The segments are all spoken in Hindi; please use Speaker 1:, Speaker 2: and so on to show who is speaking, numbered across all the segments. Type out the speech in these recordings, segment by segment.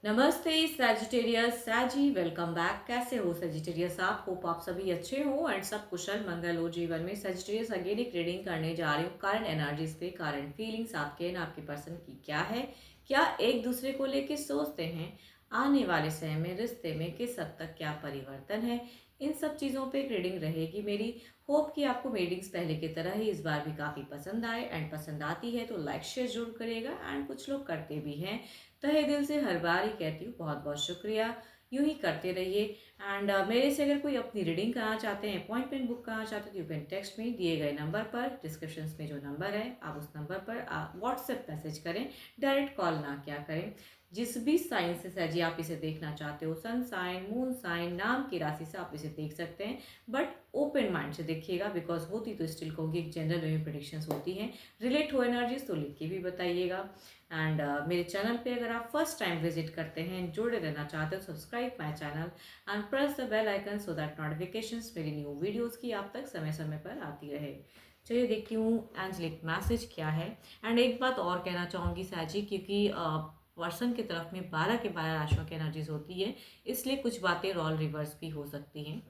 Speaker 1: नमस्ते सैजिटेरियस सैजी, वेलकम बैक। कैसे हो सैजिटेरियस आप? होप आप सभी अच्छे हो एंड सब कुशल मंगल हो जीवन में। सैजिटेरियस अगेन एक रीडिंग करने जा रही हूँ करंट एनर्जीज पे। करंट फीलिंग्स आपके एंड आपके पर्सन की क्या है, क्या एक दूसरे को लेके सोचते हैं, आने वाले समय में रिश्ते में किस हद तक क्या परिवर्तन है, इन सब चीज़ों पे एक रीडिंग रहेगी मेरी। होप कि आपको रीडिंग्स पहले की तरह ही इस बार भी काफ़ी पसंद आए एंड पसंद आती है तो लाइक शेयर जरूर करिएगा एंड कुछ लोग करते भी हैं। तहे दिल से हर बार ही कहती हूँ बहुत बहुत शुक्रिया। यूं ही करते रहिए एंड मेरे से अगर कोई अपनी रीडिंग कराना चाहते हैं, अपॉइंटमेंट बुक कराना चाहते हैं तो यू कैन टेक्स्ट में दिए गए नंबर पर, डिस्क्रिप्शन में जो नंबर है आप उस नंबर पर आप व्हाट्सएप मैसेज करें, डायरेक्ट कॉल ना क्या करें। जिस भी साइन से सजी आप इसे देखना चाहते हो, सन साइन, मून साइन, नाम की राशि से आप इसे देख सकते हैं, बट ओपन माइंड से देखिएगा बिकॉज होती तो स्टिल कहूँगी एक जनरल में प्रेडिक्शंस होती हैं। रिलेट हो एनर्जीज तो लिख के भी बताइएगा। एंड मेरे चैनल पे अगर आप फर्स्ट टाइम विजिट करते हैं, जुड़े रहना चाहते हो, subscribe my channel and press the bell icon so that notifications मेरी न्यू वीडियोस की आप तक समय समय पर आती रहे। चलिए देखती हूँ एंजलिक मैसेज क्या है। एंड एक बात और कहना चाहूँगी साजी, क्योंकि पर्सन की तरफ में 12 के 12 राशियों की एनर्जीज होती है, इसलिए कुछ बातें रॉल रिवर्स भी हो सकती हैं।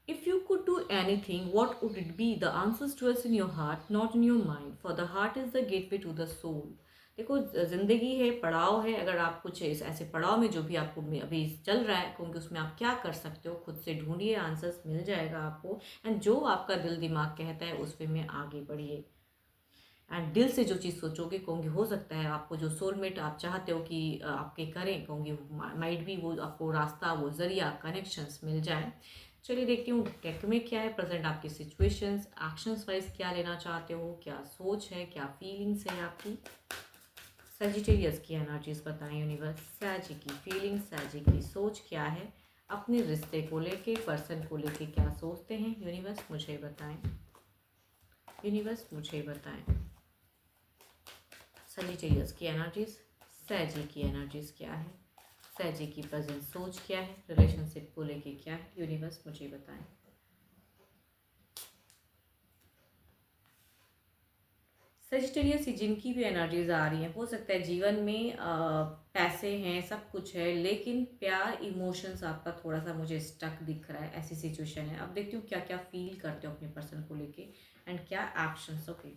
Speaker 1: If you could do anything, what would it be? The answers to us in your heart, not in your mind. For the heart is the gateway to the soul. देखो, ज़िंदगी है, पड़ाव है। अगर आप कुछ ऐसे पड़ाव में जो भी आपको अभी चल रहा है, क्योंकि उसमें आप क्या कर सकते हो, खुद से ढूंढिए, आंसर्स मिल जाएगा आपको। एंड जो आपका दिल दिमाग कहता है उस पे में आगे बढ़िए। एंड दिल से जो चीज़ सोचोगे कहूँगी, हो सकता है आपको जो सोलमेट आप चाहते हो कि आपके करें, कहूँगी माइट भी वो आपको रास्ता, वो जरिया, कनेक्शंस मिल जाए। चलिए देखती हूँ डेक में क्या है, प्रेजेंट आपकी सिचुएशंस, एक्शंस वाइज क्या लेना चाहते हो, क्या सोच है, क्या फीलिंग्स है आपकी। सजिटेरियस की एनर्जीज बताएं यूनिवर्स। सैजी की फीलिंग्स, सैजी की सोच क्या है, अपने रिश्ते को लेके, पर्सन को लेके क्या सोचते हैं, यूनिवर्स मुझे बताएं। यूनिवर्स मुझे बताएं। सजिटेरियस की एनर्जीज, सैजी की एनर्जीज क्या है, सैजी की प्रेजेंट सोच क्या है, रिलेशनशिप को लेके क्या है, यूनिवर्स मुझे बताएं। सजिटेरियस की जिनकी भी एनर्जीज आ रही हैं, हो सकता है जीवन में पैसे हैं, सब कुछ है, लेकिन प्यार, इमोशंस आपका थोड़ा सा मुझे स्टक दिख रहा है, ऐसी सिचुएशन है। अब देखती हूँ क्या क्या फील करते हो अपने पर्सन को लेके एंड क्या एक्शंस। ओके,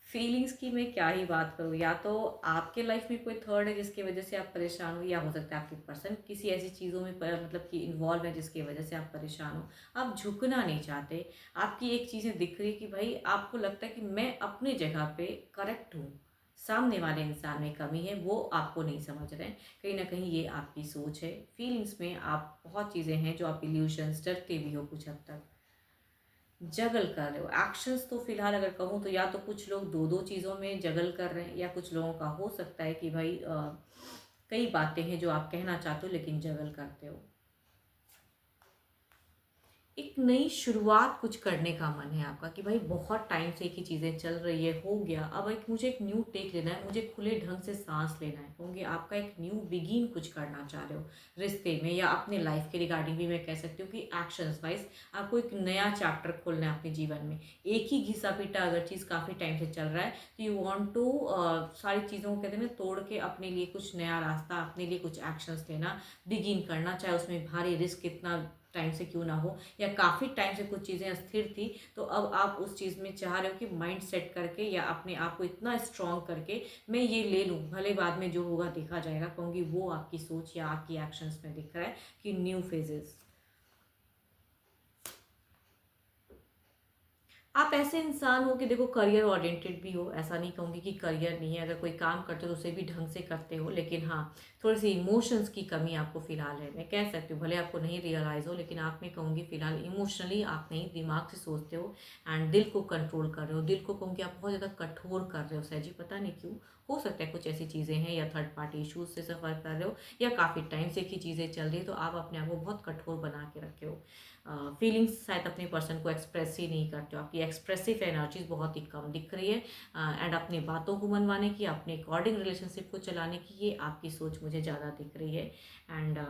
Speaker 1: फीलिंग्स की मैं क्या ही बात करूँ। या तो आपके लाइफ में कोई थर्ड है जिसकी वजह से आप परेशान हो, या हो सकता है आपके पर्सन किसी ऐसी चीज़ों में मतलब कि इन्वॉल्व है जिसकी वजह से आप परेशान हो। आप झुकना नहीं चाहते। आपकी एक चीज़ें दिख रही कि भाई आपको लगता है कि मैं अपनी जगह पे करेक्ट हूँ, सामने वाले इंसान में कमी है, वो आपको नहीं समझ रहे हैं। कहीं ना कहीं ये आपकी सोच है। फीलिंग्स में आप बहुत चीज़ें हैं जो आप इल्यूशंस, डरते भी हो कुछ हद तक, जगल कर रहे हो। एक्शंस तो फिलहाल अगर कहूँ तो या तो कुछ लोग दो दो चीज़ों में जगल कर रहे हैं, या कुछ लोगों का हो सकता है कि भाई कई बातें हैं जो आप कहना चाहते हो लेकिन जगल करते हो। एक नई शुरुआत कुछ करने का मन है आपका कि भाई बहुत टाइम से एक ही चीज़ें चल रही है, हो गया, अब एक मुझे एक न्यू टेक लेना है, मुझे खुले ढंग से सांस लेना है। होंगे आपका एक न्यू बिगिन कुछ करना चाह रहे हो रिश्ते में या अपने लाइफ के रिगार्डिंग भी। मैं कह सकती हूँ कि एक्शंस वाइज आपको एक नया चैप्टर खोलना है अपने जीवन में। एक ही घिसा पीटा अगर चीज़ काफ़ी टाइम से चल रहा है तो यू वॉन्ट टू सारी चीज़ों को कहते हैं ना, तोड़ के अपने लिए कुछ नया रास्ता, अपने लिए कुछ एक्शंस लेना, बिगिन करना, चाहे उसमें भारी रिस्क कितना टाइम से क्यों ना हो, या काफ़ी टाइम से कुछ चीज़ें अस्थिर थी तो अब आप उस चीज़ में चाह रहे हो कि माइंड सेट करके या अपने आप को इतना स्ट्रॉन्ग करके मैं ये ले लूँ, भले बाद में जो होगा देखा जाएगा। कहूँगी वो आपकी सोच या आपकी एक्शंस में दिख रहा है कि न्यू फेजेस। आप ऐसे इंसान हो कि देखो करियर ओरिएंटेड भी हो, ऐसा नहीं कहूँगी कि करियर नहीं है। अगर कोई काम करते हो तो उसे भी ढंग से करते हो, लेकिन हाँ, थोड़ी सी इमोशंस की कमी आपको फिलहाल है। मैं कह सकती हूँ भले आपको नहीं रियलाइज हो, लेकिन आप में कहूँगी फिलहाल इमोशनली आप नहीं, दिमाग से सोचते हो एंड दिल को कंट्रोल कर रहे हो। दिल को कहूँगी आप बहुत ज़्यादा कठोर कर रहे हो सहजी, पता नहीं क्यों। हो सकता है कुछ ऐसी चीज़ें हैं, या थर्ड पार्टी इश्यूज से सफ़र कर रहे हो, या काफ़ी टाइम से एक ही चीज़ें चल रही है, तो आप अपने आप को बहुत कठोर बना के रखे हो। फीलिंग्स शायद अपने पर्सन को एक्सप्रेस ही नहीं करते हो, आपकी एक्सप्रेसिव एनर्जीज बहुत ही कम दिख रही है। एंड अपनी बातों को मनवाने की, अपने अकॉर्डिंग रिलेशनशिप को चलाने की, ये आपकी सोच मुझे ज़्यादा दिख रही है। एंड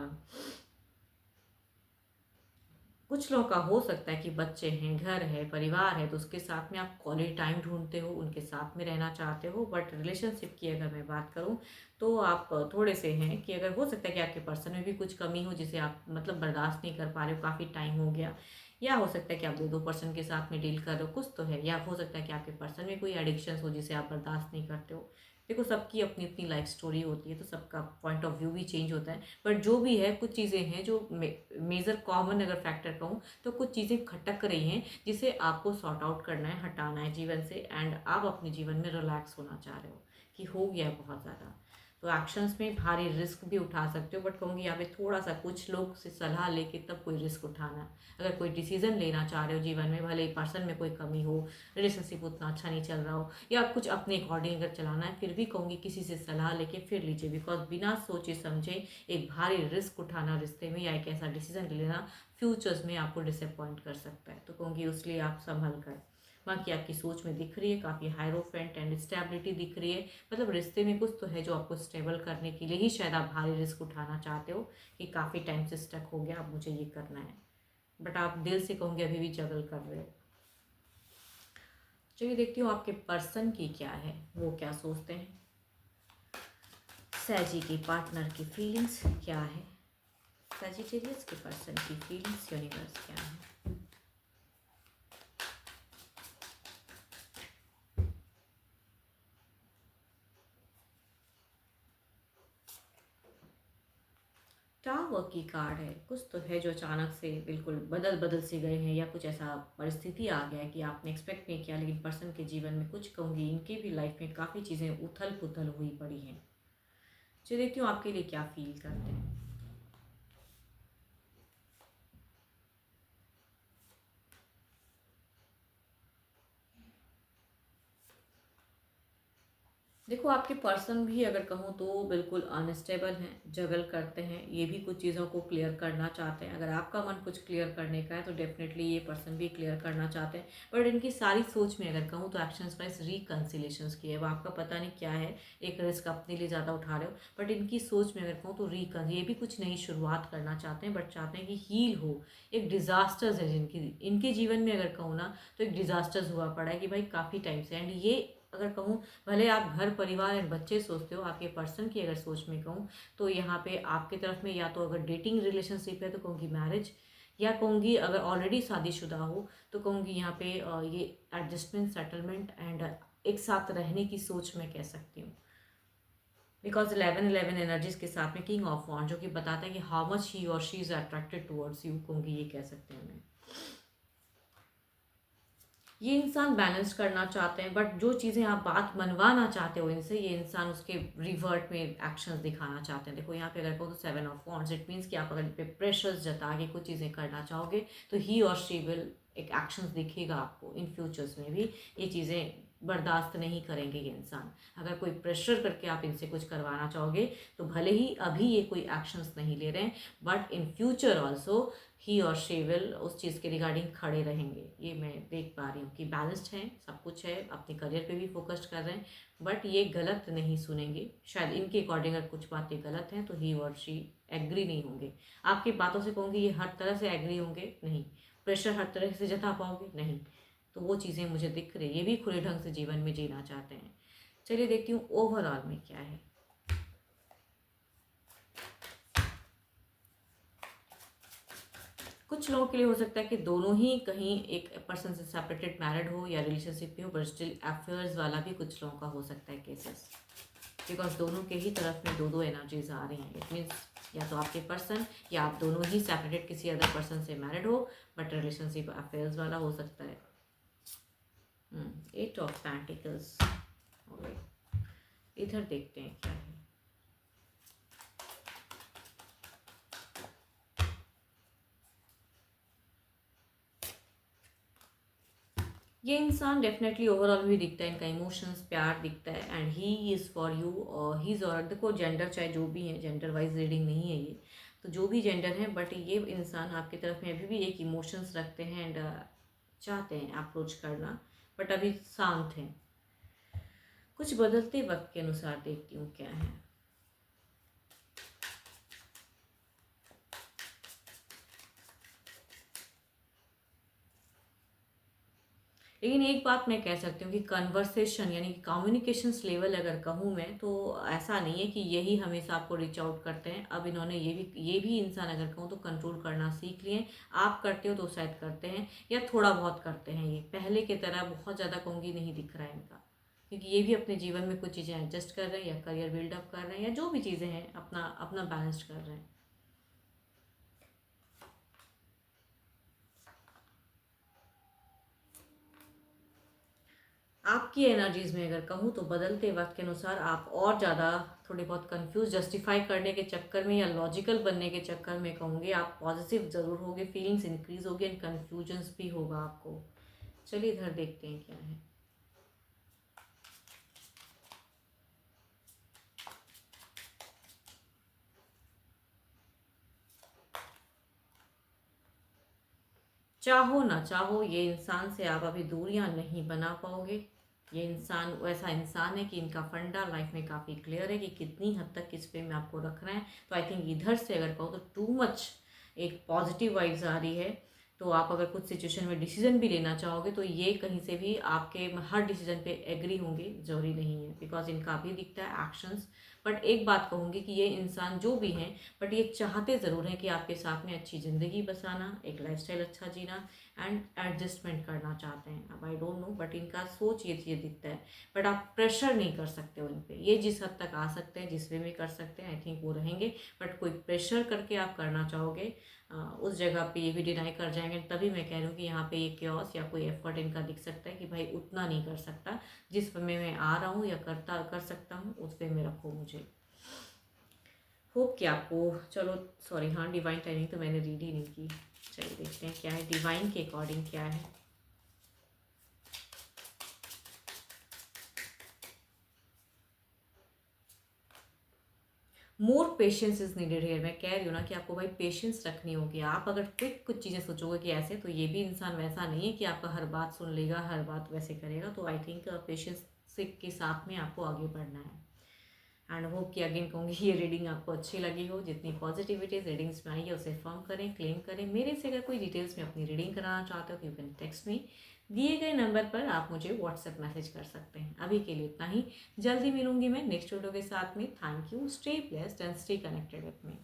Speaker 1: कुछ लोगों का हो सकता है कि बच्चे हैं, घर है, परिवार है, तो उसके साथ में आप क्वालिटी टाइम ढूंढते हो, उनके साथ में रहना चाहते हो। बट रिलेशनशिप की अगर मैं बात करूं, तो आप थोड़े से हैं कि अगर हो सकता है कि आपके पर्सन में भी कुछ कमी हो जिसे आप मतलब बर्दाश्त नहीं कर पा रहे हो, काफ़ी टाइम हो गया, या हो सकता है कि आप दो दो पर्सन के साथ में डील कर रहे हो, कुछ तो है। या हो सकता है कि आपके पर्सन में कोई एडिक्शन हो जिसे आप बर्दाश्त नहीं करते हो। देखो, सबकी अपनी अपनी लाइफ स्टोरी होती है, तो सबका पॉइंट ऑफ व्यू भी चेंज होता है। बट जो भी है, कुछ चीज़ें हैं जो मेजर कॉमन अगर फैक्टर कहूँ, तो कुछ चीज़ें खटक रही हैं जिसे आपको सॉर्ट आउट करना है, हटाना है जीवन से। एंड आप अपने जीवन में रिलैक्स होना चाह रहे हो कि हो गया है बहुत ज़्यादा। तो एक्शंस में भारी रिस्क भी उठा सकते हो, बट कहूँगी यहाँ पे थोड़ा सा कुछ लोग से सलाह लेके तब कोई रिस्क उठाना। अगर कोई डिसीजन लेना चाह रहे हो जीवन में, भले ही पर्सन में कोई कमी हो, रिलेशनशिप उतना अच्छा नहीं चल रहा हो, या कुछ अपने अकॉर्डिंग अगर चलाना है, फिर भी कहूँगी किसी से सलाह लेके फिर लीजिए। बिकॉज बिना सोचे समझे एक भारी रिस्क उठाना रिश्ते में, या एक ऐसा डिसीजन लेना फ्यूचर्स में आपको डिसअपॉइंट कर सकता है। तो कहूँगी उसलिए आप संभल कर। बाकी आपकी सोच में दिख रही है काफ़ी हायरोफेंट एंड स्टेबिलिटी दिख रही है, मतलब रिश्ते में कुछ तो है जो आपको स्टेबल करने के लिए ही शायद आप भारी रिस्क उठाना चाहते हो, कि काफ़ी टाइम से स्टक हो गया, अब मुझे ये करना है। बट आप दिल से कहूँगे अभी भी जगल कर रहे हो। चलिए देखती हूँ आपके पर्सन की क्या है, वो क्या सोचते हैं। सैजी के पार्टनर की फीलिंग्स क्या है, सैजिटेरियस के पर्सन की फीलिंग्स यूनिवर्स क्या है। टावर की कार्ड है, कुछ तो है जो अचानक से बिल्कुल बदल बदल से गए हैं, या कुछ ऐसा परिस्थिति आ गया है कि आपने एक्सपेक्ट नहीं किया, लेकिन पर्सन के जीवन में कुछ कहूँगी इनके भी लाइफ में काफ़ी चीज़ें उथल पुथल हुई पड़ी हैं। चलिए देखती हूँ आपके लिए क्या फील करते हैं। देखो, आपके पर्सन भी अगर कहूँ तो बिल्कुल अनस्टेबल हैं, जगल करते हैं, ये भी कुछ चीज़ों को क्लियर करना चाहते हैं। अगर आपका मन कुछ क्लियर करने का है तो डेफिनेटली ये पर्सन भी क्लियर करना चाहते हैं। बट इनकी सारी सोच में अगर कहूँ तो एक्शंस वाइज रिकन्सिलेशंस की है। अब आपका पता नहीं क्या है, एक रिस्क अपने लिए ज़्यादा उठा रहे हो, बट इनकी सोच में अगर कहूँ तो ये भी कुछ नई शुरुआत करना चाहते हैं, बट चाहते हैं कि हील हो। एक डिजास्टर्स है जिनकी इनके जीवन में अगर कहूँ ना, तो एक डिजास्टर्स हुआ पड़ा है कि भाई काफ़ी टाइम से। एंड ये अगर कहूँ, भले आप घर परिवार एंड बच्चे सोचते हो, आपके पर्सन की अगर सोच में कहूँ, तो यहाँ पे आपके तरफ में या तो अगर डेटिंग रिलेशनशिप है तो कहूँगी मैरिज, या कहूँगी अगर ऑलरेडी शादीशुदा हो तो कहूँगी यहाँ पे ये एडजस्टमेंट, सेटलमेंट एंड एक साथ रहने की सोच मैं कह सकती हूँ। बिकॉज 11-11 एनर्जीज के साथ में किंग ऑफ वॉन्ड, जो कि बताता है कि हाउ मच ही और she is attracted towards you, कहूँगी ये कह सकते हैं मैं। ये इंसान बैलेंस करना चाहते हैं, बट जो चीज़ें आप बात मनवाना चाहते हो इनसे, ये इंसान उसके रिवर्ट में एक्शंस दिखाना चाहते हैं। देखो यहाँ पे अगर कहूँ तो 7 ऑफ वॉन्ड्स, इट मीन्स कि आप अगर पे प्रेशर्स जता के कुछ चीज़ें करना चाहोगे, तो ही और शी विल एक एक्शंस दिखेगा आपको इन फ्यूचर्स में भी। ये चीज़ें बर्दाश्त नहीं करेंगे ये इंसान। अगर कोई प्रेशर करके आप इनसे कुछ करवाना चाहोगे, तो भले ही अभी ये कोई एक्शंस नहीं ले रहे हैं, but in future also he और शी विल उस चीज़ के रिगार्डिंग खड़े रहेंगे। ये मैं देख पा रही हूँ कि बैलेंस्ड हैं, सब कुछ है, अपने करियर पे भी फोकस्ड कर रहे हैं, बट ये गलत नहीं सुनेंगे। शायद इनके अकॉर्डिंग अगर कुछ बातें गलत हैं तो ही और शी एग्री नहीं होंगे। आपकी बातों से कहूँगी ये हर तरह से एग्री होंगे नहीं, प्रेशर हर तरह से जता पाओगे नहीं। तो वो चीज़ें मुझे दिख रही, ये भी खुले ढंग से जीवन में जीना चाहते हैं। चलिए देखती हूँ ओवरऑल में क्या है। कुछ लोगों के लिए हो सकता है कि दोनों ही कहीं एक पर्सन से सेपरेटेड मैरिड हो या रिलेशनशिप में हो, बट स्टिल अफेयर्स वाला भी कुछ लोगों का हो सकता है केसेस। बिकॉज दोनों के ही तरफ में दो दो एनर्जीज आ रही हैं। इट मीन्स या तो आपके पर्सन या आप दोनों ही सेपरेटेड किसी अदर पर्सन से मैरिड हो, बट रिलेशनशिप अफेयर्स वाला हो सकता है। 8 ऑफ पेंटिकल्स। इधर देखते हैं क्या है। ये इंसान डेफिनेटली ओवरऑल भी दिखता है, इनका इमोशंस प्यार दिखता है and he is for you. और ही इज़, और देखो जेंडर चाहे जो भी है, जेंडर वाइज रीडिंग नहीं है ये, तो जो भी जेंडर है, बट ये इंसान आपकी तरफ में अभी भी एक इमोशंस रखते हैं एंड चाहते हैं अप्रोच करना, बट अभी शांत हैं। कुछ बदलते वक्त के अनुसार देखती हूँ क्या है। लेकिन एक बात मैं कह सकती हूँ कि कन्वर्सेशन यानी कि कम्युनिकेशंस लेवल अगर कहूँ मैं, तो ऐसा नहीं है कि यही हमेशा आपको रीच आउट करते हैं। अब इन्होंने ये भी इंसान अगर कहूँ तो कंट्रोल करना सीख लिए। आप करते हो तो शायद करते हैं या थोड़ा बहुत करते हैं, ये पहले की तरह बहुत ज़्यादा कहूँगी नहीं दिख रहा है इनका, क्योंकि ये भी अपने जीवन में कुछ चीज़ें एडजस्ट कर रहे हैं या करियर बिल्डअप कर रहे हैं या जो भी चीज़ें हैं अपना अपना बैलेंस कर रहे हैं। आपकी एनर्जीज में अगर कहूँ तो बदलते वक्त के अनुसार आप और ज़्यादा थोड़े बहुत कंफ्यूज जस्टिफाई करने के चक्कर में या लॉजिकल बनने के चक्कर में कहूँगी, आप पॉजिटिव ज़रूर होगे, फीलिंग्स इंक्रीज होगी एंड कन्फ्यूजन्स भी होगा आपको। चलिए इधर देखते हैं क्या है। चाहो ना चाहो ये इंसान से आप अभी दूरियां नहीं बना पाओगे। ये इंसान वैसा इंसान है कि इनका फंडा लाइफ में काफ़ी क्लियर है कि कितनी हद तक किस पे में आपको रखना है। तो आई थिंक इधर से अगर कहो तो टू मच एक पॉजिटिव वाइब्स आ रही है। तो आप अगर कुछ सिचुएशन में डिसीजन भी लेना चाहोगे तो ये कहीं से भी आपके हर डिसीजन पे एग्री होंगे, जरूरी नहीं है, बिकॉज इनका भी दिखता है एक्शंस। बट एक बात कहूँगी कि ये इंसान जो भी हैं, बट ये चाहते ज़रूर हैं कि आपके साथ में अच्छी ज़िंदगी बसाना, एक लाइफस्टाइल अच्छा जीना एंड एडजस्टमेंट करना चाहते हैं। अब आई डोंट नो, बट इनका सोच ये दिखता है। बट आप प्रेशर नहीं कर सकते हो इन पे। ये जिस हद तक आ सकते हैं, जिस वे में कर सकते हैं, आई थिंक वो रहेंगे। बट कोई प्रेशर करके आप करना चाहोगे, उस जगह पे ये भी डिनाई कर जाएंगे। तभी मैं कह रही हूँ कि यहाँ पे ये क्योस या कोई एफर्ट इनका दिख सकता है कि भाई उतना नहीं कर सकता, जिस वे में मैं आ रहा हूँ या कर सकता हूँ उस वे में रखो मुझे। होप कि आपको, चलो सॉरी, हाँ डिवाइन टाइमिंग तो मैंने रीड ही नहीं की। चलिए देखते हैं क्या है डिवाइन के अकॉर्डिंग क्या है। More patience is needed here. मैं कह रही हूँ ना कि आपको भाई पेशेंस रखनी होगी। आप अगर क्विक कुछ चीज़ें सोचोगे कि ऐसे, तो ये भी इंसान वैसा नहीं है कि आपका हर बात सुन लेगा, हर बात वैसे करेगा। तो आई थिंक पेशेंस के साथ में आपको आगे बढ़ना है। एंड होप कि अगेन कहूँगी ये रीडिंग आपको अच्छी लगी हो। जितनी पॉजिटिविटी रीडिंग्स में आई है उसे फॉर्म करें, क्लेम करें। मेरे से अगर कोई डिटेल्स में अपनी रीडिंग कराना चाहते हो, यू कैन टेक्स्ट मी। दिए गए नंबर पर आप मुझे व्हाट्सएप मैसेज कर सकते हैं। अभी के लिए इतना ही। जल्दी मिलूंगी मैं नेक्स्ट वीडियो के साथ में। Thank you, stay blessed and stay connected with me.